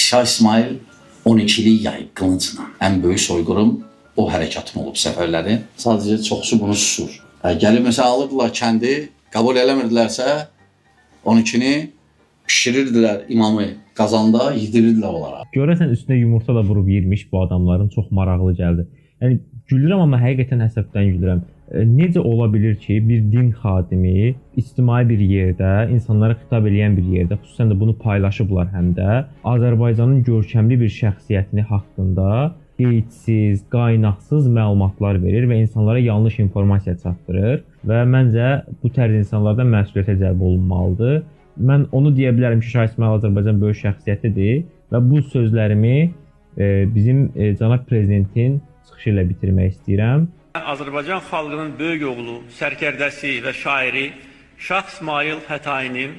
Şah İsmail 12'lik yayıb qılıncla. Ən böyük soyqırım o hərəkatın olub səfərləri. Sadəcə çoxsu bunu susur. Gəlib məsələn alırdılar kəndi, qəbul eləmirdilərsə 12-ni pişirirdilər imamı qazanda, yedirirdilər onlara. Görəsən üstünə yumurta da vurub yirmiş bu adamların, çox maraqlı gəldi. Yəni gülürəm, amma həqiqətən həsəddən gülürəm. Necə ola bilir ki, bir din xadimi ictimai bir yerdə, insanlara xitab edən bir yerdə, xüsusən də bunu paylaşıblar həm də, Azərbaycanın görkəmli bir şəxsiyyətini haqqında qeydsiz, qaynaqsız məlumatlar verir və insanlara yanlış informasiya çatdırır və məncə bu tərz insanlardan məsuliyyətə cəlb olunmalıdır. Mən onu deyə bilərəm ki, Şah İsmail Azərbaycan böyük şəxsiyyətidir və bu sözlərimi bizim cənab prezidentin çıxışı ilə bitirmək istəyirəm. Azərbaycan xalqının böyük oğlu, sərkərdəsi və şairi Şah İsmail Xətainin